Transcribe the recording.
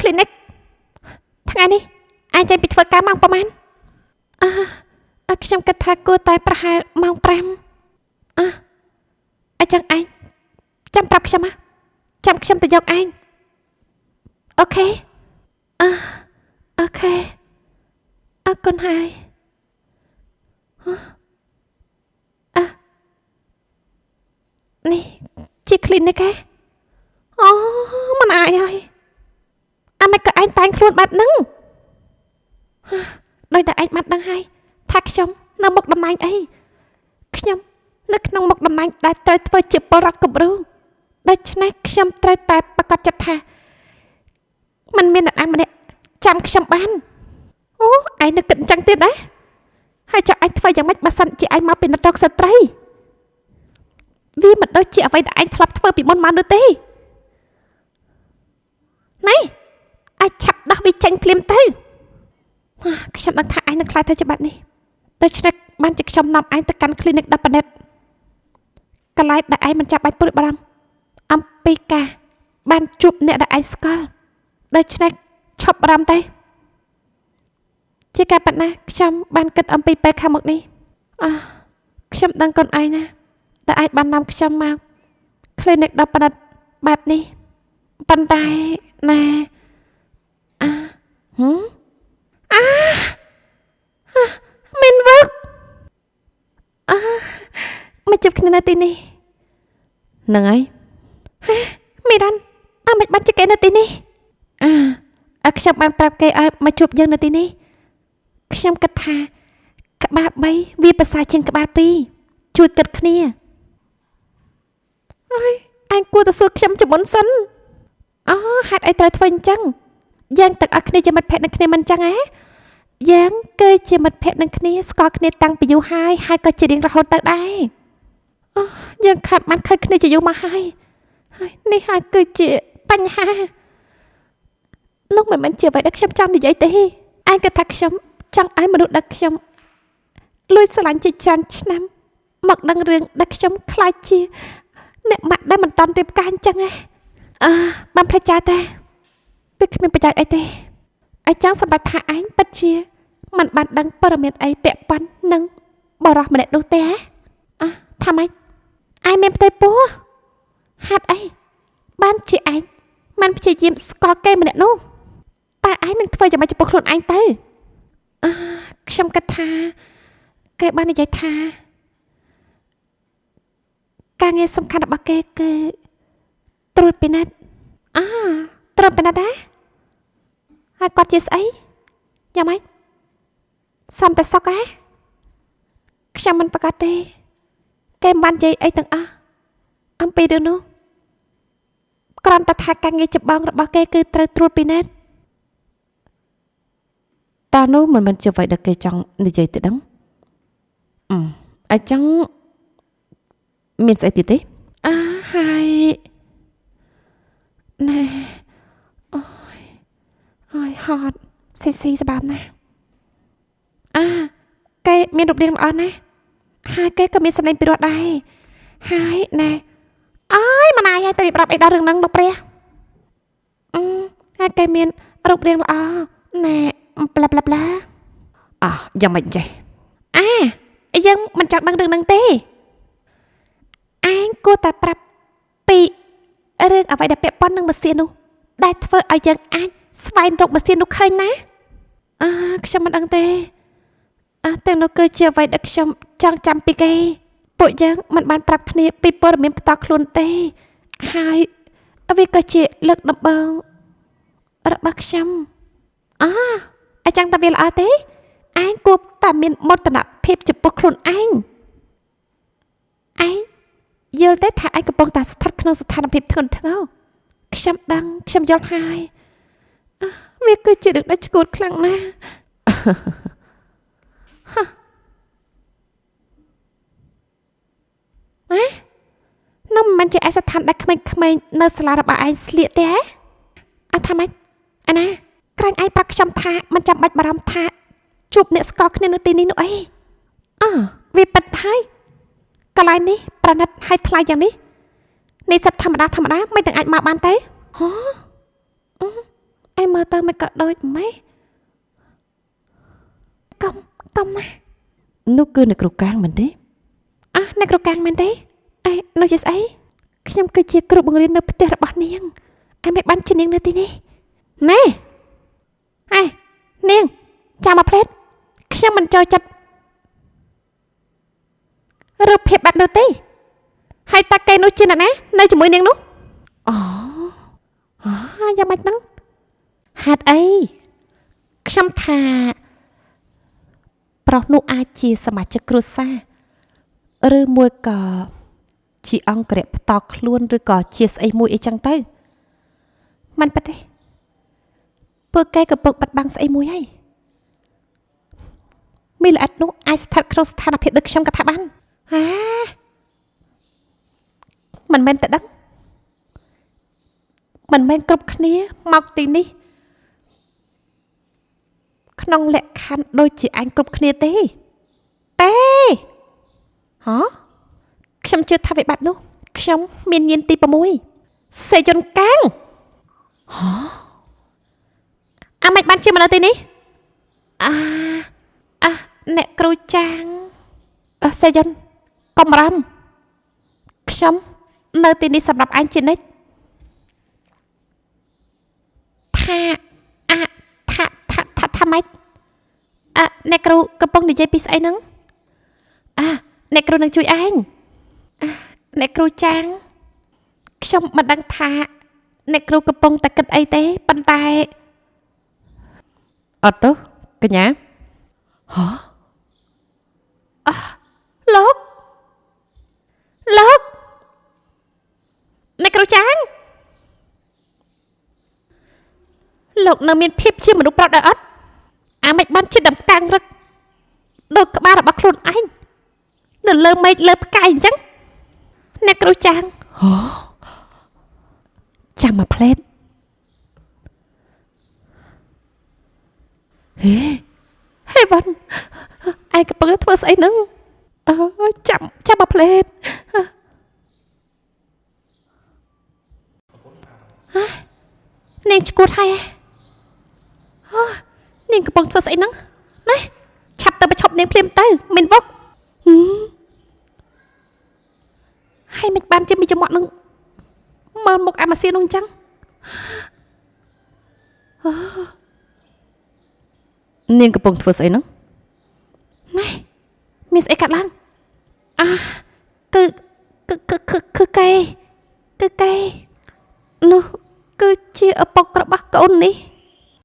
clinic ថ្ងៃនេះអាចចេញពីធ្វើការម៉ោងប្រហែលខ្ញុំគិតថាគួរតែប្រហែលម៉ោង5អញ្ចឹងឯងចាំប្រាប់ខ្ញុំចាំខ្ញុំទៅយកឯងអូខេអូខេអរគុណហើយនេះជា clinic ហ៎អូមិនអាចហើយមិនក៏ឯងតែងខ្លួនបែបហ្នឹងដោយតែឯងបាត់ដឹងហើយថាខ្ញុំនៅមុខតំណែងអីខ្ញុំនៅក្នុងមុខតំណែងដែលត្រូវធ្វើជាបរិបទគំរូដូច្នេះខ្ញុំត្រូវតែប្រកាសចិត្តថាมันមានអ្នកណាម្នាក់ចាំខ្ញុំបានអូឯងនឹកគិតអញ្ចឹងទៀតដែរហើយចុះឯងធ្វើយ៉ាងម៉េចបើសិនជាឯងមកពីនរកស្ត្រីវាមិនដូចជាអ្វីដែលឯងធ្លាប់ធ្វើពីមុនមកនោះទេណែអាចឆាប់ដោះវាចេញភ្លាមទៅខ្ញុំដឹងថាឯងនឹងខ្លាចទៅជាបែបនេះដូច្នេះបានជាខ្ញុំនាំឯងទៅកាន់ clinic 10ប៉និតកន្លែងដែលឯងមិនចាំបាច់ព្រួយបារម្ភអំពីការបានជួបអ្នកដែលឯងស្គាល់ដូច្នេះឈប់បារម្ភទេជាការប៉ណ្ណាខ្ញុំបានគិតអំពីពេលខាងមុខនេះខ្ញុំដឹងកូនឯងណាតែឯងបាននាំខ្ញុំមក clinic 10ប៉និតបែបនេះប៉ុន្តែណាមានវឹកមកជិបគ្នានៅទីនេះហ្នឹងហើយមីរ៉ាន់មិនបាច់ជាគេនៅទីនេះខ្ញុំបានប្រាប់គេឲ្យមកជួបយើងនៅទីនេះខ្ញុំគិតថាក្បាល3វាប្រសើរជាងក្បាល2ជួយគិតគ្នាអញគួរទៅសួរខ្ញុំជាមុនសិនហេតុអីត្រូវធ្វើអញ្ចឹងយើងទាំងអស់គ្នាជាមិត្តភក្តិនឹងគ្នាមិនអញ្ចឹងហ៎យើងគឺជាមិត្តភក្តិនឹងគ្នាស្គាល់គ្នាតាំងពីយូរហើយក៏ជារៀងរហូតទៅដែរយើងខាត់បានឃើញគ្នាជាយូរមកហើយនេះហើយគឺជាបញ្ហានោះមិនមែនជាអ្វីដែលខ្ញុំចង់និយាយទេឯងគិតថាខ្ញុំចង់ឲ្យមនុស្សដែលខ្ញុំលួចស្រឡាញ់ជាច្រើនឆ្នាំមកដឹងរឿងដែលខ្ញុំខ្លាចជាអ្នកម៉ាក់ដែលមិនតន់រៀបការអញ្ចឹងបានផ្លេចចោលទេវាគ្មានប្រយោជន៍អីទេឯងចង់សម្រេចថាឯងពិតជាមិនបានដឹងព័ត៌មានអីពាក់ព័ន្ធនឹងបរិះម្នាក់នោះទេថាម៉េចឯងមានផ្ទៃពោះហេតុអីបានជាឯងមិនព្យាយាមស្គាល់គេម្នាក់នោះតើឯងនឹងធ្វើយ៉ាងម៉េចចំពោះខ្លួនឯងទៅខ្ញុំគិតថាគេបាននិយាយថាការងារសំខាន់របស់គេគឺត្រួតពិនិត្យត្រួតពិនិត្យដែរហើយគាត់ជាស្អីយ៉ាងម៉េចសន្តិសុខខ្ញុំមិនប្រកាសទេគេមិនបាននិយាយអីទាំងអស់អំពីរឿងនោះគ្រាន់តែថាការងារចម្បងរបស់គេគឺត្រូវត្រួតពិនិត្យតើនោះមិនមែនជាអ្វីដែលគេចង់និយាយទៅដឹងអញ្ចឹងមានស្អីទៀតទេហើយណែអូយហត់ស៊ីស្បាប់ណាស់គេមានរូបរាងល្អណាស់ហើយគេក៏មានសម្លេងពិរោះដែរហើយណែមិនអាយឲ្យទៅរៀបរាប់អីដល់រឿងហ្នឹងលោកព្រះហើយគេមានរូបរាងល្អណែប្លាយ៉ាងមិនចេះយើងមិនចង់ដឹងរឿងហ្នឹងទេឯងគួរតែប្រាប់ពីរឿងអ្វីដែលពាក់ព័ន្ធនឹងម៉ាស៊ីននោះដែលធ្វើឲ្យយើងអាចស្វែងរកម៉ាស៊ីននោះឃើញណាខ្ញុំមិនដឹងទេទាំងនោះគឺជាអ្វីដែលខ្ញុំចង់ចាំពីគេពួកយើងមិនបានប្រាប់គ្នាពីព័ត៌មានផ្ទាល់ខ្លួនទេហើយវាក៏ជាលើកដំបូងរបស់ខ្ញុំអញ្ចឹងតើវាល្អទេឯងគួរតែមានមោទនភាពចំពោះខ្លួនឯងយល់ទេថាឯងកំពុងតែស្ថិតក្នុងស្ថានភាពធ្ងន់ធ្ងរខ្ញុំដឹងខ្ញុំយល់ហើយវាគឺជារឿងដែលឈួតខ្លាំងណាស់នោះមិនជាឯស្ថានដែលក្មេងៗនៅសាលារបស់ឯងស្លៀកទេថាម៉េចណាក្រែងឯងប្រាប់ខ្ញុំថាមិនចាំបាច់បារម្ភថាជួបអ្នកស្គាល់គ្នានៅទីនេះនោះអីវាពិតហើយកន្លែងនេះប្រណិតហើយថ្លៃយ៉ាងនេះនិស្សិតធម្មតាមិនទាំងអាចមកបានទេឯងមើល មើលទៅមិនក៏ដូចម៉េចកុំណានោះគឺអ្នកគ្រូកាងមែនទេអ្នកគ្រូកាងមែនទេនោះជាស្អីខ្ញុំគឺជាគ្រូបង្រៀននៅផ្ទះរបស់នាងមិនបានជានាងនៅទីនេះណែនាងចាំមកផ្លេតខ្ញុំមិនចូលចិត្តរូបភាពបែបនោះទេហើយតាកែនោះជាអ្នកណានៅជាមួយនាងនោះយ៉ាងម៉េចហ្នឹងហេតុអីខ្ញុំថាប្រុសនោះអាចជាសមាជិកគ្រួសារឬមួយក៏ជាអង្គរៈផ្តល់ខ្លួនឬក៏ជាស្អីមួយអីចឹងទៅមិនប៉ះទេពួកគេកំពុងបាត់បង់ស្អីមួយហើយមីល្អិតនោះអាចស្ថិតក្នុងស្ថានភាពដូចខ្ញុំក៏ថាបានមិនមែនតែដឹងមិនមែនគ្រប់គ្នាមកទីនេះក្នុងលក្ខខណ្ឌដូចជាអញគ្រប់គ្នាទេខ្ញុំជឿថាវាបែបនោះខ្ញុំមានញៀនទី6សេយុនកាំងមិនបានជាមកនៅទីនេះអ្នកគ្រូចាងសេយុនកុំរំខ្ញុំនៅទីនេះសម្រាប់អញជានិច្ចថាម៉េចអ្នកគ្រូកំពុងនិយាយពីស្អីហ្នឹងអ្នកគ្រូនឹងជួយឯងអ្នកគ្រូចាងខ្ញុំមិនដឹងថាអ្នកគ្រូកំពុងតែគិតអីទេប៉ុន្តែអត់ទៅកញ្ញាលោកអ្នកគ្រូចាងលោកនៅមានភាពជាមនុស្សប្រត់ដែរអត់មិនបានជាដំកាំងរឹកដូចក្បាលរបស់ខ្លួនឯងនៅលើមេឃលើផ្កាយអញ្ចឹងអ្នកគ្រូចាងចាំមកផ្លេតហេវ៉ាន់ឯងកំពុងធ្វើស្អីហ្នឹងចាំមកផ្លេតនាងឈួតហើយនាងកំពុងធ្វើស្អីហ្នឹងណាឆាប់ទៅបញ្ឈប់នាងភ្លាមទៅមិនវឹកហើយមិនបានជាមីចំមាក់នឹងមើលមុខអាម៉ាស៊ីននោះអញ្ចឹងនាងកំពុងធ្វើស្អីហ្នឹងណែមានស្អីកាត់ឡើងគឺកែនោះគឺជាឪពុករបស់កូននេះ